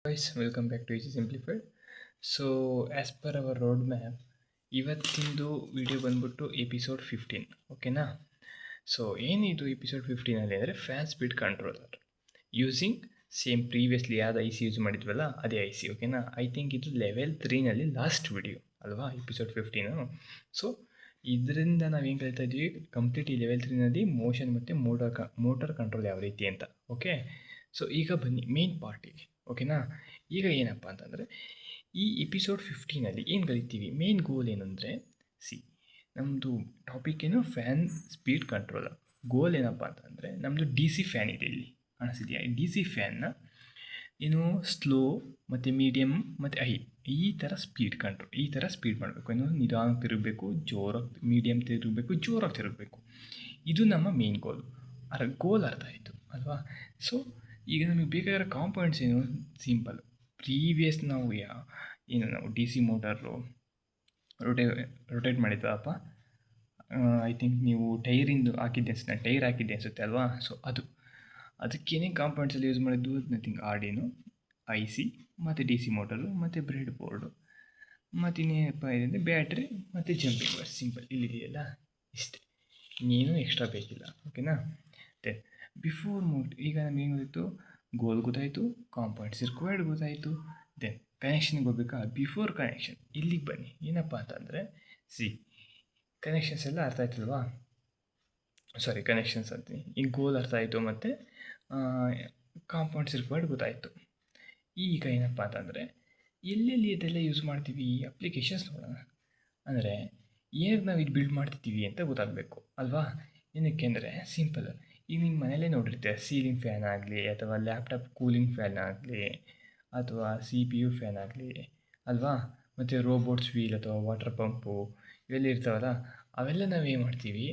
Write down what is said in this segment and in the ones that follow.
Guys, welcome back to Easy Simplified. So as per our road map ಇವತ್ತಿಂದು video ಬಂದ್ಬಿಟ್ಟು episode 15. ಓಕೆನಾ? So ಏನಿದು episode 15ಅಲ್ಲಿ ಅಂದರೆ fan speed controller using same previously ಯಾವ್ದು I C use ಮಾಡಿದ್ವಲ್ಲ ಅದೇ ಐ ಸಿ. ಓಕೆನಾ? ಐ ಥಿಂಕ್ ಇದು ಲೆವೆಲ್ 3ನಲ್ಲಿ ಲಾಸ್ಟ್ ವಿಡಿಯೋ ಅಲ್ವಾ, ಎಪಿಸೋಡ್ 15. ಸೊ ಇದರಿಂದ ನಾವೇನು ಕಲಿತಾ ಇದ್ವಿ ಕಂಪ್ಲೀಟ್ ಈ ಲೆವೆಲ್ 3ನಲ್ಲಿ ಮೋಷನ್ ಮತ್ತು ಮೋಟರ್ ಕಂಟ್ರೋಲ್ ಯಾವ ರೀತಿ ಅಂತ. ಓಕೆ, ಸೊ ಈಗ ಬನ್ನಿ ಮೇನ್ ಪಾರ್ಟಿಗೆ. ಓಕೆನಾ? ಈಗ ಏನಪ್ಪ ಅಂತಂದರೆ ಈ ಎಪಿಸೋಡ್ 15ಅಲ್ಲಿ ಏನು ಕಲಿತೀವಿ, ಮೇನ್ ಗೋಲ್ ಏನಂದರೆ ನಮ್ಮದು ಟಾಪಿಕ್ ಏನು, ಫ್ಯಾನ್ ಸ್ಪೀಡ್ ಕಂಟ್ರೋಲರ್. ಗೋಲ್ ಏನಪ್ಪ ಅಂತಂದರೆ ನಮ್ಮದು ಡಿ ಸಿ ಫ್ಯಾನ್ ಇದೆ, ಇಲ್ಲಿ ಕಾಣಿಸಿದೆಯಾ? ಡಿ ಸಿ ಫ್ಯಾನ್ನ ಏನು ಸ್ಲೋ ಮತ್ತು ಮೀಡಿಯಮ್ ಮತ್ತು ಹೈ ಈ ಥರ ಸ್ಪೀಡ್ ಮಾಡಬೇಕು. ಏನು ನಿಧಾನಕ್ಕೆ ತಿರುಗಬೇಕು, ಜೋರಾಗಿ, ಮೀಡಿಯಮ್ ತಿರುಗಬೇಕು, ಜೋರಾಗಿ ತಿರುಗಬೇಕು. ಇದು ನಮ್ಮ ಮೇನ್ ಗೋಲ್ ಅರ್ಥ ಆಯಿತು ಅಲ್ವಾ? ಸೊ ಈಗ ನಮಗೆ ಬೇಕಾಗಿರೋ ಕಾಂಪೊನೆಂಟ್ಸ್ ಏನು, ಸಿಂಪಲ್. ಪ್ರೀವಿಯಸ್ ನಾವು ನಾವು ಡಿ ಸಿ ಮೋಟಾರು ರೊಟೇಟ್ ಮಾಡಿದ್ದಪ್ಪ. ಐ ಥಿಂಕ್ ನೀವು ಟೈರಿಂದು ಹಾಕಿದ್ದೆ ಅನ್ಸುತ್ತೆ, ಟೈರ್ ಹಾಕಿದ್ದೆ ಅನಿಸುತ್ತೆ ಅಲ್ವಾ? ಸೊ ಅದಕ್ಕೇನೇ ಕಾಂಪೊನೆಂಟ್ಸಲ್ಲಿ ಯೂಸ್ ಮಾಡಿದ್ದು ನಥಿಂಗ್, ಆರ್ಡಿನೋ, ಐ ಸಿ ಮತ್ತು ಡಿ ಸಿ ಮೋಟರು ಮತ್ತು ಬ್ರೆಡ್ ಬೋರ್ಡು ಮತ್ತು ಇನ್ನೇನಪ್ಪ ಇದೆ ಅಂದರೆ ಬ್ಯಾಟ್ರಿ ಮತ್ತು ಜಂಪಿಂಗ್ ಬಾಕ್ಸ್. ಸಿಂಪಲ್, ಇಲ್ಲಿದೆಯಲ್ಲ ಇಷ್ಟೇ, ಇನ್ನೇನು ಎಕ್ಸ್ಟ್ರಾ ಬೇಕಿಲ್ಲ. ಓಕೆನಾ? ದೆನ್ ಬಿಫೋರ್ ಈಗ ನಮಗೇನು ಗೊತ್ತಾಯಿತು, ಗೋಲ್ ಗೊತ್ತಾಯಿತು, ಕಾಂಪೊನೆಂಟ್ಸ್ ರಿಕ್ವೈರ್ಡ್ ಗೊತ್ತಾಯಿತು. ದೆನ್ ಕನೆಕ್ಷನ್ಗೆ ಹೋಗ್ಬೇಕಾ? ಬಿಫೋರ್ ಕನೆಕ್ಷನ್ ಇಲ್ಲಿಗೆ ಬನ್ನಿ. ಏನಪ್ಪ ಅಂತಂದರೆ ಕನೆಕ್ಷನ್ಸ್ ಎಲ್ಲ ಅರ್ಥ ಆಯ್ತಲ್ವಾ? ಕನೆಕ್ಷನ್ಸ್ ಅಂತೀನಿ, ಈ ಗೋಲ್ ಅರ್ಥ ಆಯಿತು ಮತ್ತು ಕಾಂಪೌಂಡ್ಸ್ ರಿಕ್ವೈರ್ಡ್ ಗೊತ್ತಾಯಿತು. ಈಗ ಏನಪ್ಪ ಅಂತಂದರೆ ಎಲ್ಲೆಲ್ಲಿ ಇದೆಲ್ಲ ಯೂಸ್ ಮಾಡ್ತೀವಿ ಅಪ್ಲಿಕೇಶನ್ಸ್ ನೋಡೋಣ. ಅಂದರೆ ಏನಕ್ಕೆ ನಾವು ಇದು ಬಿಲ್ಡ್ ಮಾಡ್ತಿದ್ದೀವಿ ಅಂತ ಗೊತ್ತಾಗಬೇಕು ಅಲ್ವಾ? ಏನಕ್ಕೆ ಅಂದರೆ ಸಿಂಪಲ್, ಈಗ ನಿಮ್ಮ ಮನೆಯಲ್ಲೇ ನೋಡಿರ್ತೀರ, ಸೀಲಿಂಗ್ ಫ್ಯಾನ್ ಆಗಲಿ ಅಥವಾ ಲ್ಯಾಪ್ಟಾಪ್ ಕೂಲಿಂಗ್ ಫ್ಯಾನ್ ಆಗಲಿ ಅಥವಾ ಸಿ ಪಿ ಯು ಫ್ಯಾನ್ ಆಗಲಿ ಅಲ್ವಾ, ಮತ್ತು ರೋಬೋಟ್ಸ್ ವೀಲ್ ಅಥವಾ ವಾಟರ್ ಪಂಪು ಇವೆಲ್ಲ ಇರ್ತಾವಲ್ಲ, ಅವೆಲ್ಲ ನಾವು ಏನು ಮಾಡ್ತೀವಿ,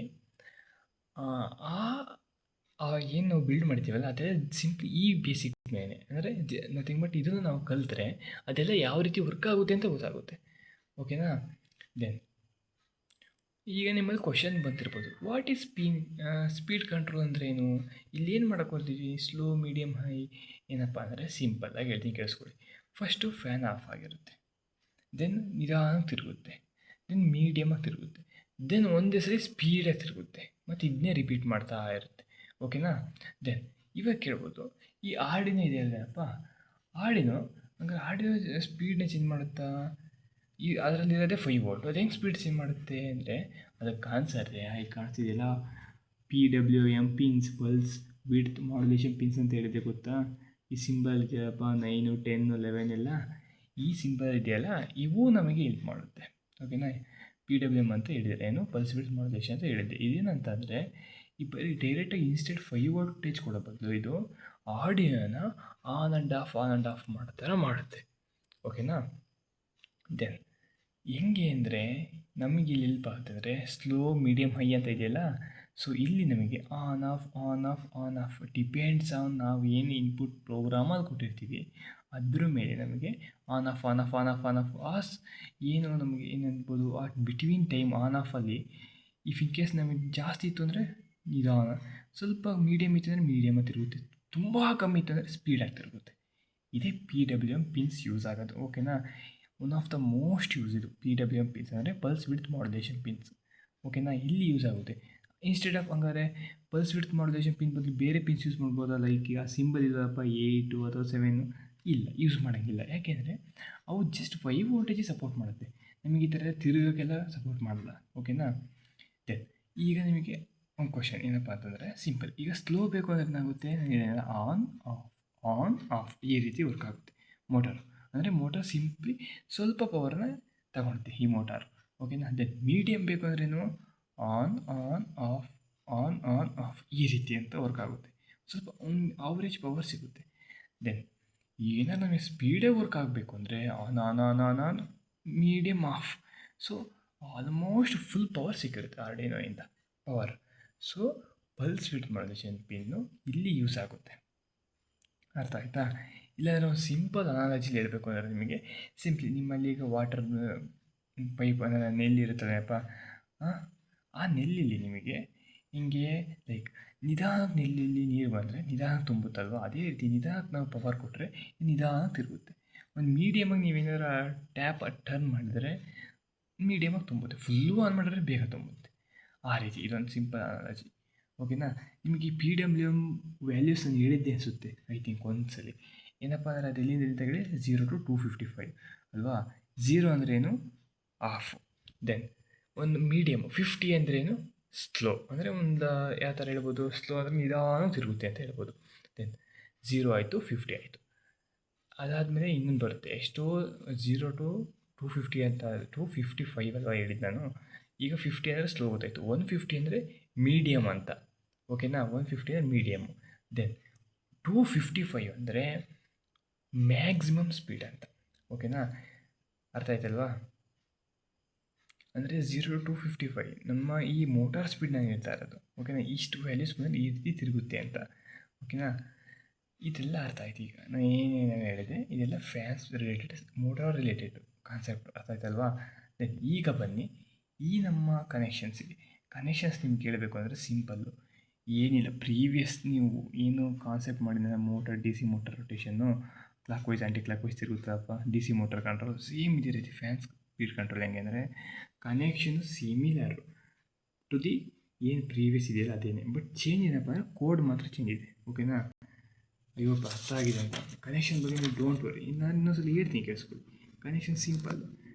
ಏನು ನಾವು ಬಿಲ್ಡ್ ಮಾಡ್ತೀವಲ್ಲ ಅದೇ ಸಿಂಪ್ಲಿ ಈ ಬೇಸಿಕ್ ಮೇಲೆ, ಅಂದರೆ ನಥಿಂಗ್ ಬಟ್ ಇದನ್ನು ನಾವು ಕಲಿತ್ರೆ ಅದೆಲ್ಲ ಯಾವ ರೀತಿ ವರ್ಕ್ ಆಗುತ್ತೆ ಅಂತ ಗೊತ್ತಾಗುತ್ತೆ. ಓಕೆನಾ? ದೆನ್ ಈಗ ನಿಮ್ಮಲ್ಲಿ ಕ್ವಶನ್ ಬಂತಿರ್ಬೋದು, ವಾಟ್ ಈಸ್ ಸ್ಪೀಡ್ ಕಂಟ್ರೋಲ್ ಅಂದರೆ ಏನು, ಇಲ್ಲಿ ಏನು ಮಾಡೋಕ್ಕೆ ಹೋಗ್ತೀವಿ, ಸ್ಲೋ ಮೀಡಿಯಮ್ ಹೈ. ಏನಪ್ಪ ಅಂದರೆ ಸಿಂಪಲ್ಲಾಗಿ ಹೇಳ್ತೀನಿ ಕೇಳಿಸ್ಕೊಳ್ಳಿ. ಫಸ್ಟು ಫ್ಯಾನ್ ಆಫ್ ಆಗಿರುತ್ತೆ, ದೆನ್ ನಿಧಾನಕ್ಕೆ ತಿರುಗುತ್ತೆ, ದೆನ್ ಮೀಡಿಯಮಾಗಿ ತಿರುಗುತ್ತೆ, ದೆನ್ ಒಂದೇ ಸರಿ ಸ್ಪೀಡಾಗಿ ತಿರುಗುತ್ತೆ, ಮತ್ತು ಇದನ್ನೇ ರಿಪೀಟ್ ಮಾಡ್ತಾ ಇರುತ್ತೆ. ಓಕೆನಾ? ದೆನ್ ಇವಾಗ ಕೇಳ್ಬೋದು, ಈ ಆರ್ಡಿನೋ ಇದೆಯಲ್ಲಪ್ಪ, ಆರ್ಡಿನೋ ಹಂಗಾರೆ ಆರ್ಡಿನೋ ಸ್ಪೀಡ್ನ ಚೇಂಜ್ ಮಾಡುತ್ತಾ? ಈ ಅದರಲ್ಲಿರೋದೇ 5 ವೋಲ್ಟ್, ಅದು ಹೆಂಗೆ ಸ್ಪೀಡ್ ಚೇಂಜ್ ಮಾಡುತ್ತೆ ಅಂದರೆ ಅದಕ್ಕೆ ಆನ್ಸರ್ರೆ ಈಗ ಕಾಣಿಸ್ತಿದೆಯಲ್ಲ, PWM pins, pulse width modulation pins ಅಂತ ಹೇಳಿದೆ ಗೊತ್ತಾ? ಈ ಸಿಂಬಲ್ ಇದೆಯಲ್ಲಪ್ಪ, 9, 10, 11 ಎಲ್ಲ, ಈ ಸಿಂಬಲ್ ಇದೆಯಲ್ಲ ಇವು ನಮಗೆ ಹೆಲ್ಪ್ ಮಾಡುತ್ತೆ. ಓಕೆನಾ? PWM ಅಂತ ಹೇಳಿದರೆ ಏನು, ಪಲ್ಸ್ ವಿಡ್ತ್ ಮಾಡ್ಯುಲೇಷನ್ ಅಂತ ಹೇಳಿದ್ದೆ. ಇದೇನಂತಂದರೆ ಈ ಬರೀ ಡೈರೆಕ್ಟಾಗಿ ಇನ್ಸ್ಟೆಂಟ್ 5 ವೋಲ್ಟೇಜ್ ಕೊಡೋ ಬದಲು ಇದು ಆಡಿಯೋನ ಆನ್ ಆ್ಯಂಡ್ ಆಫ್ ಮಾಡೋ ಥರ ಮಾಡುತ್ತೆ. ಓಕೆನಾ? ದೆನ್ ಹೆಂಗೆ ಅಂದರೆ ನಮಗೆ ಇಲ್ಲಿ ಹೆಲ್ಪ್ ಆಗ್ತಂದರೆ ಸ್ಲೋ ಮೀಡಿಯಮ್ ಹೈ ಅಂತ ಇದೆಯಲ್ಲ, ಸೊ ಇಲ್ಲಿ ನಮಗೆ ಆನ್ ಆಫ್ ಡಿಪೆಂಡ್ಸ್ ಆನ್ ನಾವು ಏನು ಇನ್ಪುಟ್ ಪ್ರೋಗ್ರಾಮಲ್ಲಿ ಕೊಟ್ಟಿರ್ತೀವಿ ಅದ್ರ ಮೇಲೆ ನಮಗೆ ಆನ್ ಆಫ್ ಆಸ್ ಏನು ನಮಗೆ ಏನನ್ಬೋದು, ಆ ಬಿಟ್ವೀನ್ ಟೈಮ್ ಆನ್ ಆಫಲ್ಲಿ ಇಫ್ ಇನ್ ಕೇಸ್ ನಮಗೆ ಜಾಸ್ತಿ ಇತ್ತು ಅಂದರೆ ನಿಧಾನ, ಸ್ವಲ್ಪ ಮೀಡಿಯಮ್ ಇತ್ತು ಅಂದರೆ ಮೀಡಿಯಮ್ ತಿರುಗುತ್ತೆ, ತುಂಬ ಕಮ್ಮಿ ಇತ್ತು ಅಂದರೆ ಸ್ಪೀಡಾಗಿ ತಿರುಗುತ್ತೆ. ಇದೇ PWM ಪಿನ್ಸ್ ಯೂಸ್ ಆಗೋದು. ಓಕೆನಾ? One of the most use ಇದು PWM ಪಿನ್ಸ್ ಅಂದರೆ ಪಲ್ಸ್ ವಿಡ್ತ್ ಮಾಡ್ಯುಲೇಷನ್ ಪಿನ್ಸ್. ಓಕೆನಾ? ಇಲ್ಲಿ ಯೂಸ್ ಆಗುತ್ತೆ. ಇನ್ಸ್ಟೆಡ್ ಆಫ್ ಹಂಗಾರೆ ಪಲ್ಸ್ ವಿಡ್ತ್ ಮಾಡ್ಯುಲೇಷನ್ ಪಿನ್ ಬದಲು ಬೇರೆ ಪಿನ್ಸ್ ಯೂಸ್ ಮಾಡ್ಬೋದಾ? ಲೈಕ್ ಈಗ ಸಿಂಬಲ್ ಇದೆಯಪ್ಪ 8 ಅಥವಾ 7, ಇಲ್ಲ ಯೂಸ್ ಮಾಡೋಂಗಿಲ್ಲ. ಯಾಕೆಂದರೆ ಅವು ಜಸ್ಟ್ 5 ವೋಲ್ಟೇಜೇ ಸಪೋರ್ಟ್ ಮಾಡುತ್ತೆ, ನಮಗೆ ಈ ಥರ ತಿರುಗೋಕ್ಕೆಲ್ಲ ಸಪೋರ್ಟ್ ಮಾಡಲ್ಲ. ಓಕೆನಾ? ದೆನ್ ಈಗ ನಿಮಗೆ ಒಂದು ಕ್ವಶನ್ ಏನಪ್ಪ ಅಂತಂದರೆ ಸಿಂಪಲ್, ಈಗ ಸ್ಲೋ ಬೇಕು ಅಂದರೆ ಏನಾಗುತ್ತೆ, ಆನ್ ಆಫ್ ಈ ರೀತಿ ವರ್ಕ್ ಆಗುತ್ತೆ ಮೋಟಾರು. ಅಂದರೆ ಮೋಟಾರ್ ಸಿಂಪ್ಲಿ ಸ್ವಲ್ಪ ಪವರ್ನ ತಗೊಳುತ್ತೆ ಈ ಮೋಟಾರ್. ಓಕೆನಾ? ದೆನ್ ಮೀಡಿಯಮ್ ಬೇಕು ಅಂದ್ರೇನು, ಆನ್ ಆಫ್ ಈ ರೀತಿ ಅಂತ ವರ್ಕ್ ಆಗುತ್ತೆ, ಸ್ವಲ್ಪ ಒಂದು ಆವ್ರೇಜ್ ಪವರ್ ಸಿಗುತ್ತೆ. ದೆನ್ ಏನಾದ್ರು ನಮಗೆ ಸ್ಪೀಡೇ ವರ್ಕ್ ಆಗಬೇಕು ಅಂದರೆ on medium off, so almost full power ಸಿಕ್ಕಿರುತ್ತೆ ಆರ್ಡಿನೋಯಿಂದ power. So pulse width modulation pin ಇಲ್ಲಿ ಯೂಸ್ ಆಗುತ್ತೆ. ಅರ್ಥ ಆಯಿತಾ? ಇಲ್ಲಾಂದರೆ ಒಂದು ಸಿಂಪಲ್ ಅನಾಲಜಿಲಿ ಹೇಳಬೇಕು ಅಂದರೆ ನಿಮಗೆ ಸಿಂಪ್ಲಿ, ನಿಮ್ಮಲ್ಲಿ ಈಗ ವಾಟರ್ ಪೈಪ್ ಅಂದರೆ ನೆಲ್ಲಿರುತ್ತದೆಯಪ್ಪ, ಆ ನೆಲ್ಲಿಲಿ ನಿಮಗೆ ಹಿಂಗೆ ಲೈಕ್ ನಿಧಾನಕ್ಕೆ ನಿಲ್ಲಿ ನೀರು ಬಂದರೆ ನಿಧಾನಕ್ಕೆ ತುಂಬುತ್ತಲ್ವ, ಅದೇ ರೀತಿ ನಿಧಾನಕ್ಕೆ ನಾವು ಪವರ್ ಕೊಟ್ಟರೆ ನಿಧಾನಕ್ಕೆ ತಿರುಗುತ್ತೆ. ಒಂದು ಮೀಡಿಯಮಾಗಿ ನೀವೇನಾದ್ರು ಟ್ಯಾಪ್ ಟರ್ನ್ ಮಾಡಿದರೆ ಮೀಡಿಯಮಾಗಿ ತುಂಬುತ್ತೆ, ಫುಲ್ಲು ಆನ್ ಮಾಡಿದ್ರೆ ಬೇಗ ತುಂಬುತ್ತೆ. ಆ ರೀತಿ ಇದೊಂದು ಸಿಂಪಲ್ ಅನಾಲಜಿ. ಓಕೆನಾ. ನಿಮಗೆ ಈ ಪಿ ಡಬ್ಲ್ಯೂ ಎಮ್ ವ್ಯಾಲ್ಯೂಸ್ ನಾನು ಹೇಳಿದ್ದೆ ಅನಿಸುತ್ತೆ ಐ ಥಿಂಕ್ ಒಂದ್ಸಲಿ. ಏನಪ್ಪ ಅಂದರೆ ಅದು ಎಲ್ಲಿಂದ ಹೇಳಿ 0 to 255 ಅಲ್ವಾ. 0 ಅಂದ್ರೇನು ಆಫ್. ದೆನ್ ಒಂದು ಮೀಡಿಯಮ್ 50 ಅಂದ್ರೇನು ಸ್ಲೋ, ಅಂದರೆ ಒಂದು ಯಾವ ಥರ ಹೇಳ್ಬೋದು, ಸ್ಲೋ ಅಂದರೆ ನಿಧಾನ ತಿರುಗುತ್ತೆ ಅಂತ ಹೇಳ್ಬೋದು. ದೆನ್ 0 ಆಯಿತು, 50 ಆಯಿತು. ಅದಾದಮೇಲೆ ಇನ್ನೊಂದು ಬರುತ್ತೆ, ಎಷ್ಟೋ 0 to 250 ಅಂತ 255 ಅಲ್ವಾ ಹೇಳಿದ್ದು ನಾನು. ಈಗ 50 ಅಂದರೆ ಸ್ಲೋ ಗೊತ್ತಾಯಿತು. 150 ಅಂದರೆ ಮೀಡಿಯಮ್ ಅಂತ. ಓಕೆನಾ. 150 ಅಂದರೆ ಮೀಡಿಯಮ್ಮು. ದೆನ್ 255 ಅಂದರೆ ಮ್ಯಾಕ್ಸಿಮಮ್ ಸ್ಪೀಡ್ ಅಂತ. ಓಕೆನಾ. ಅರ್ಥ ಆಯ್ತಲ್ವಾ. ಅಂದರೆ 0 to 255 ನಮ್ಮ ಈ ಮೋಟಾರ್ ಸ್ಪೀಡ್ ನಾನು ಹೇಳ್ತಾ ಇರೋದು. ಓಕೆನಾ. ಇಷ್ಟು ವ್ಯಾಲ್ಯೂಸ್ ಬಂದರೆ ಈ ರೀತಿ ತಿರುಗುತ್ತೆ ಅಂತ. ಓಕೆನಾ. ಇದೆಲ್ಲ ಅರ್ಥ ಆಯ್ತು. ಈಗ ನಾನು ಏನೇನು ಹೇಳಿದೆ ಇದೆಲ್ಲ fans related, motor related concept. ಅರ್ಥ ಆಯ್ತಲ್ವಾ. ದೆನ್ ಈಗ ಬನ್ನಿ ಈ ನಮ್ಮ ಕನೆಕ್ಷನ್ಸಿಗೆ. ಕನೆಕ್ಷನ್ಸ್ ನಿಮ್ಗೆ ಕೇಳಬೇಕು ಅಂದರೆ ಸಿಂಪಲ್ಲು, ಏನಿಲ್ಲ. ಪ್ರೀವಿಯಸ್ ನೀವು ಏನು ಕಾನ್ಸೆಪ್ಟ್ ಮಾಡಿದ ಮೋಟರ್ ಡಿ ಸಿ ಮೋಟರ್ ರೊಟೇಷನ್ನು clockwise anticlockwise ತಿರುಗುತ್ತಪ್ಪ. D C motor control same ಇದೇ ರೀತಿ. ಫ್ಯಾನ್ಸ್ ಸ್ಪೀಡ್ ಕಂಟ್ರೋಲ್ ಹೆಂಗೆ ಅಂದರೆ ಕನೆಕ್ಷನ್ ಸಿಮಿಲರು ಟು ದಿ ಏನು ಪ್ರೀವಿಯಸ್ ಇದೆಯಲ್ಲ ಅದೇನೆ, ಬಟ್ ಚೇಂಜ್ ಏನಪ್ಪ ಅಂದರೆ ಕೋಡ್ ಮಾತ್ರ ಚೇಂಜ್ ಇದೆ. ಓಕೆನಾ. ಅಯ್ಯೋಪ್ಪ ಅರ್ಥ ಆಗಿದೆ ಅಂತ. ಕನೆಕ್ಷನ್ ಬಗ್ಗೆ ನೀವು ಡೋಂಟ್ ವರಿ, ನಾನು ಇನ್ನೊಂದ್ಸಲ ಹೇಳ್ತೀನಿ ಕೇಳಿಸ್ಕೊಳ್ಳಿ. Connection simple.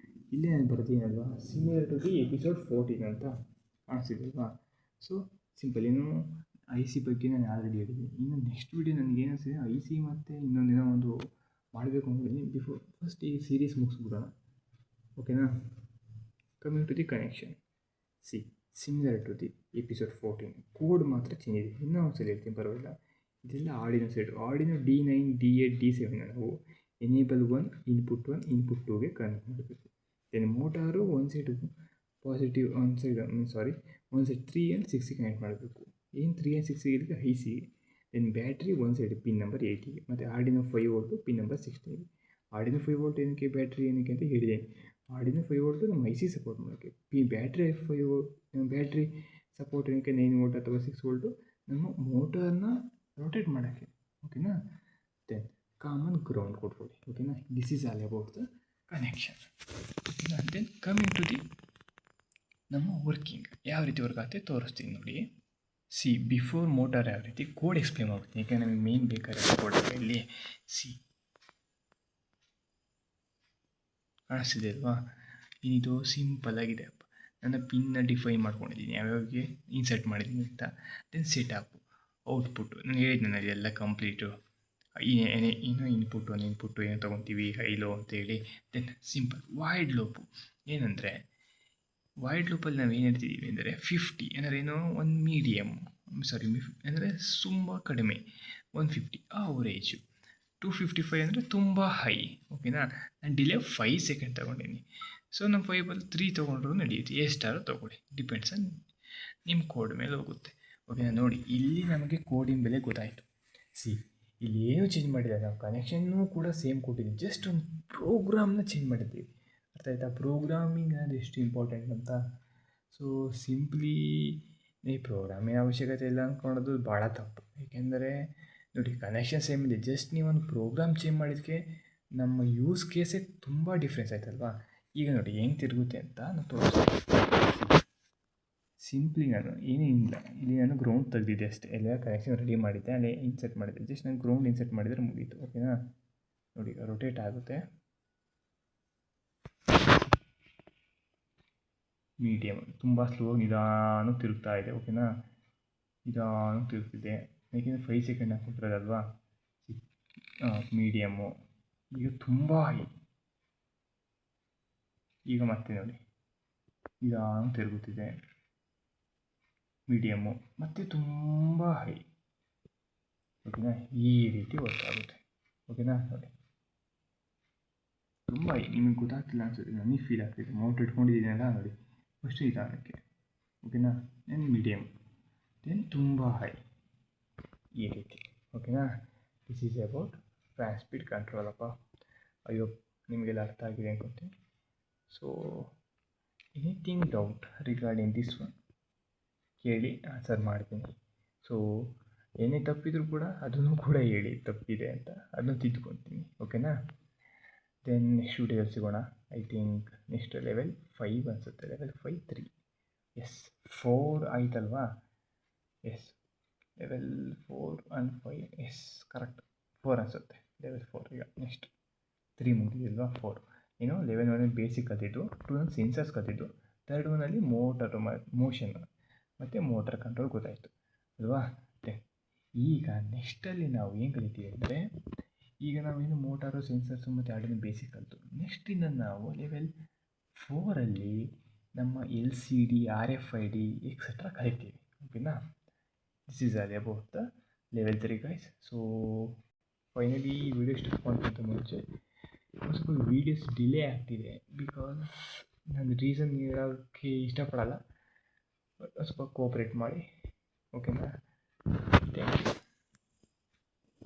ಇಲ್ಲೇ ನಾನು ಬರ್ತೀನಲ್ವಾ, ಸಿಮಿಲರ್ ಟು ದಿ ಎಪಿಸೋಡ್ 14 ಅಂತ ಕಾಣಿಸ್ತಿದೆಯಲ್ವಾ. So simple. ಏನು ಐ ಸಿ ಬಗ್ಗೆ ನಾನು ಆಲ್ರೆಡಿ ಹೇಳಿದ್ದೀನಿ. ಇನ್ನು ನೆಕ್ಸ್ಟ್ ವೀಡಿಯೋ ನನಗೆ ಏನಿಸ್ತದೆ ಐ ಸಿ ಮತ್ತು ಇನ್ನೊಂದೇನೋ ಒಂದು ಮಾಡಬೇಕು ಅಂದ್ಕೊಂಡಿದ್ದೀನಿ. ಬಿಫೋರ್ ಫಸ್ಟ್ ಈ ಸೀರೀಸ್ ಮುಗಿಸ್ಬಿಡೋಣ. ಓಕೆನಾ. Coming to the connection, C similar to the episode 14. Code ಮಾತ್ರ ಚೇಂಜ್ ಇದೆ. ಇನ್ನೂ ಒಂದ್ಸಲ ಹೇಳ್ತೀನಿ, ಪರವಾಗಿಲ್ಲ. ಇದೆಲ್ಲ Arduino side. Arduino D9 D8 D7 ನಾವು ಎನೇಬಲ್ 1 ಇನ್ಪುಟ್ 1 ಇನ್ಪುಟ್ 2ಗೆ ಕನೆಕ್ಟ್ ಮಾಡಬೇಕು. ದೆನ್ ಮೋಟಾರು ಒಂದು ಸೈಡು ಪಾಸಿಟಿವ್, ಒಂದು ಸೈಡ್ 3 ಆ್ಯಂಡ್ 6ಗೆ ಕನೆಕ್ಟ್ ಮಾಡಬೇಕು. ಏನು 3 ಆ್ಯಂಡ್ 6 ಇದಕ್ಕೆ ಐ ಸಿ. ದೆನ್ ಬ್ಯಾಟ್ರಿ ಒಂದು ಸೈಡ್ ಪಿನ್ ನಂಬರ್ 8ಗೆ, ಮತ್ತು ಆರ್ಡಿನೋ 5 ವೋಲ್ಟು ಪಿನ್ ನಂಬರ್ 16ಗೆ. ಆರ್ಡಿನೋ 5 ವೋಲ್ಟ್ ಏನಕ್ಕೆ, ಬ್ಯಾಟ್ರಿ ಏನಕ್ಕೆ ಅಂತ ಹೇಳಿದೆ. ಆರ್ಡಿನೋ 5 ವೋಲ್ಟು ನಮ್ಮ ಐ ಸಿ ಸಪೋರ್ಟ್ ಮಾಡೋಕ್ಕೆ. ಬ್ಯಾಟ್ರಿ 5 ವೋಲ್ಟ್ ಬ್ಯಾಟ್ರಿ ಸಪೋರ್ಟ್ ಏನಕ್ಕೆ 9 ವೋಲ್ಟ್ ಅಥವಾ 6 ವೋಲ್ಟು ನಮ್ಮ ಮೋಟಾರ್ನ ರೊಟೇಟ್ ಮಾಡೋಕ್ಕೆ. ಓಕೆನಾ. ದೆನ್ ಕಾಮನ್ ಗ್ರೌಂಡ್ ಕೊಟ್ಕೊಳ್ಳಿ. ಓಕೆನಾ. This is all about the connection. ಓಕೆನಾ. ದೆನ್ ಕಮಿಂಗ್ ಟು ದಿ ನಮ್ಮ ವರ್ಕಿಂಗ್ ಯಾವ ರೀತಿ ವರ್ಕ್ ಆಗುತ್ತೆ ತೋರಿಸ್ತೀನಿ ನೋಡಿ. ಸಿ ಬಿಫೋರ್ ಮೋಟಾರ್ ಯಾವ ರೀತಿ ಕೋಡ್ ಎಕ್ಸ್ಪ್ಲೇನ್ ಮಾಡ್ತೀನಿ, ಯಾಕೆಂದರೆ ನಮಗೆ ಮೇನ್ ಬೇಕಾಗಿರೋ ಕೋಡ್ ಇಲ್ಲಿ. ಸಿ ಕಾಣಿಸ್ತಿದೆ ಅಲ್ವಾ. ಇದು ಸಿಂಪಲ್ ಆಗಿದೆ ಅಪ್ಪ. ನನ್ನ ಪಿನ್ನ ಡಿಫೈನ್ ಮಾಡ್ಕೊಂಡಿದ್ದೀನಿ, ಯಾವ್ಯಾವಿಗೆ ಇನ್ಸರ್ಟ್ ಮಾಡಿದ್ದೀನಿ ಅಂತ. ದೆನ್ ಸೆಟಪ್ ಔಟ್ಪುಟ್ಟು ನಾನು ಹೇಳಿದ್ದೆ ಎಲ್ಲ ಕಂಪ್ಲೀಟು. ಏನೋ ಇನ್ಪುಟ್ಟು ಏನು ತೊಗೊತೀವಿ ಹೈ ಲೋ ಅಂತೇಳಿ. Then simple void loop. ಏನಂದರೆ ವಾಯ್ಡ್ ಲೂಪಲ್ಲಿ ನಾವು ಏನು ಹೇಳ್ತಿದ್ದೀವಿ ಅಂದರೆ 50 ಅಂದರೆ ಏನೋ ಒಂದು ಮೀಡಿಯಮ್, ಅಂದರೆ ತುಂಬ ಕಡಿಮೆ 150 ಅವರೇಜು. 255 ಅಂದರೆ ತುಂಬ ಹೈ. ಓಕೆನಾ. ನಾನು ಡಿಲೇ 5 ಸೆಕೆಂಡ್ ತೊಗೊಂಡಿನಿ. ಸೊ ನಮ್ಮ 5ಅಲ್ಲಿ 3 ತೊಗೊಂಡ್ರೂ ನಡೆಯುತ್ತೆ, ಎಷ್ಟಾದ್ರು ತೊಗೊಳ್ಳಿ, ಡಿಪೆಂಡ್ಸ್ ಆನ್ ನಿಮ್ಮ ಕೋಡ್ ಮೇಲೆ ಹೋಗುತ್ತೆ. ಓಕೆನಾ. ನೋಡಿ ಇಲ್ಲಿ ನಮಗೆ ಕೋಡಿನ ಬೆಲೆ ಗೊತ್ತಾಯಿತು. ಸಿ ಇಲ್ಲಿ ಏನೂ ಚೇಂಜ್ ಮಾಡಿಲ್ಲ ನಾವು, ಕನೆಕ್ಷನ್ನೂ ಕೂಡ ಸೇಮ್ ಕೊಟ್ಟಿದ್ದೀವಿ, ಜಸ್ಟ್ ಒಂದು ಪ್ರೋಗ್ರಾಮ್ನ ಚೇಂಜ್ ಮಾಡಿದ್ದೀವಿ. ಅರ್ಥ ಆಯ್ತಾ. ಪ್ರೋಗ್ರಾಮಿಂಗ್ ಅದು ಎಷ್ಟು ಇಂಪಾರ್ಟೆಂಟ್ ಅಂತ. ಸೊ ಸಿಂಪ್ಲಿ ಈ ಪ್ರೋಗ್ರಾಮಿನ ಅವಶ್ಯಕತೆ ಇಲ್ಲ ಅಂದ್ಕೊಳ್ಳೋದು ಭಾಳ ತಪ್ಪು. ಏಕೆಂದರೆ ನೋಡಿ ಕನೆಕ್ಷನ್ ಸೇಮ್ ಇದೆ, ಜಸ್ಟ್ ನೀವೊಂದು ಪ್ರೋಗ್ರಾಮ್ ಚೇಂಜ್ ಮಾಡಿದ್ದಕ್ಕೆ ನಮ್ಮ ಯೂಸ್ ಕೇಸೇ ತುಂಬ ಡಿಫ್ರೆನ್ಸ್ ಆಯ್ತಲ್ವಾ. ಈಗ ನೋಡಿ ಹೆಂಗೆ ತಿರುಗುತ್ತೆ ಅಂತ ನಾನು ತೋರಿಸ್ತೀನಿ. ಸಿಂಪ್ಲಿ ನಾನು ಏನಿಲ್ಲ, ಇಲ್ಲಿ ನಾನು ಗ್ರೌಂಡ್ ತೆಗೆದಿದ್ದೆ ಅಷ್ಟೇ. ಎಲ್ಲ ಕನೆಕ್ಷನ್ ರೆಡಿ ಮಾಡಿದ್ದೆ, ಅಲ್ಲೇ ಇನ್ಸರ್ಟ್ ಮಾಡಿದ್ದೆ. ಜಸ್ಟ್ ನಾನು ಗ್ರೌಂಡ್ ಇನ್ಸರ್ಟ್ ಮಾಡಿದರೆ ಮುಗೀತು. ಓಕೆನಾ. ನೋಡಿ ರೊಟೇಟ್ ಆಗುತ್ತೆ. ಮೀಡಿಯಮ್ ತುಂಬ ಸ್ಲೋ ನಿಧಾನ ತಿರುಗ್ತಾ ಇದೆ. ಓಕೆನಾ. ನಿಧಾನ ತಿರುಗ್ತಿದೆ, ಯಾಕೆಂದರೆ 5 ಸೆಕೆಂಡ್ ಹಾಕ್ಕೊಟ್ಟಿರೋದಲ್ವಾ. ಮೀಡಿಯಮ್ಮು ಈಗ ತುಂಬ ಹೈ. ಈಗ ಮತ್ತೆ ನೋಡಿ ನಿಧಾನ ತಿರುಗುತ್ತಿದೆ. ಮೀಡಿಯಮ್ಮು ಮತ್ತು ತುಂಬ ಹೈ. ಓಕೆನಾ. ಈ ರೀತಿ ವರ್ಕ್ ಆಗುತ್ತೆ. ಓಕೆನಾ. ನೋಡಿ ತುಂಬ ಹೈ, ನಿಮಗೆ ಗೊತ್ತಾಗ್ತಿಲ್ಲ ಅನ್ಸುತ್ತೆ, ನನಗೆ ಫೀಲ್ ಆಗ್ತಿದೆ. ಮೌಂಟ್ ಇಟ್ಕೊಂಡಿದ್ದೀನಲ್ಲ ನೋಡಿ, ಫಸ್ಟ್ ನಿಧಾನಕ್ಕೆ. ಓಕೆನಾ. ದೆನ್ ಮೀಡಿಯಮ್, ದೆನ್ ತುಂಬ ಹೈ, ಈ ರೀತಿ. ಓಕೆನಾ. This is about fan speed control ಅಪ್ಪ. ಅಯ್ಯೋ ನಿಮಗೆಲ್ಲ ಅರ್ಥ ಆಗಿದೆ ಅನ್ಕೊತೀನಿ. So anything doubt regarding this one ಕೇಳಿ ಆನ್ಸರ್ ಮಾಡ್ತೀನಿ. ಸೊ ಏನೇ ತಪ್ಪಿದರೂ ಕೂಡ ಅದನ್ನು ಕೂಡ ಹೇಳಿ ತಪ್ಪಿದೆ ಅಂತ, ಅದನ್ನು ತಿದ್ದುಕೊಳ್ತೀನಿ. ಓಕೆನಾ? ದೆನ್ ನೆಕ್ಸ್ಟ್ ವಿಡಿಯೋದಲ್ಲಿ ಸಿಗೋಣ. ಐ ಥಿಂಕ್ ನೆಕ್ಸ್ಟ್ ಲೆವೆಲ್ 5 ಅನಿಸುತ್ತೆ. ಲೆವೆಲ್ 5 3 ಎಸ್ 4 ಆಯ್ತಲ್ವಾ? S level 4 and 5 S correct 4 ಅನಿಸುತ್ತೆ. ಲೆವೆಲ್ 4 ಈಗ ನೆಕ್ಸ್ಟ್ 3 ಮುಗಿದಿಲ್ವಾ? 4 ಏನು ಲೆವೆಲ್ 1 ಬೇಸಿಕ್ ಕಲಿತು, 2 ಸೆನ್ಸರ್ಸ್ ಕಲಿತು, ಥರ್ಡ್ ಒನಲ್ಲಿ ಮೋಟರ್ ಮೋಷನ್ ಮತ್ತು ಮೋಟರ್ ಕಂಟ್ರೋಲ್ ಗೊತ್ತಾಯಿತು ಅಲ್ವಾ? ಈಗ ನೆಕ್ಸ್ಟಲ್ಲಿ ನಾವು ಏನು ಕಲಿತೀವಿ ಅಂದರೆ, ಈಗ ನಾವೇನು ಮೋಟಾರು ಸೆನ್ಸರ್ಸು ಮತ್ತು ಆರ್ಡಿನೋ ಬೇಸಿಕ್ ಕಲಿತು, ನೆಕ್ಸ್ಟ್ ಇನ್ನು ನಾವು ಲೆವೆಲ್ 4ಅಲ್ಲಿ ನಮ್ಮ LCD RFID ಎಕ್ಸೆಟ್ರಾ ಕಲಿತೀವಿ. ಓಕೆನಾ? This is all about the level 3 guys. So finally video start ಮಾಡೋಕ್ಕಿಂತ ಮುಂಚೆ ಸ್ವಲ್ಪ ವೀಡಿಯೋಸ್ ಡಿಲೇ ಆಗ್ತಿದೆ, ಬಿಕಾಸ್ ನಾನು ರೀಸನ್ ಹೇಳೋಕ್ಕೆ ಇಷ್ಟಪಡಲ್ಲ. ಸ್ವಲ್ಪ ಕೋಆಪ್ರೇಟ್ ಮಾಡಿ. ಓಕೆನಾ? Thank you.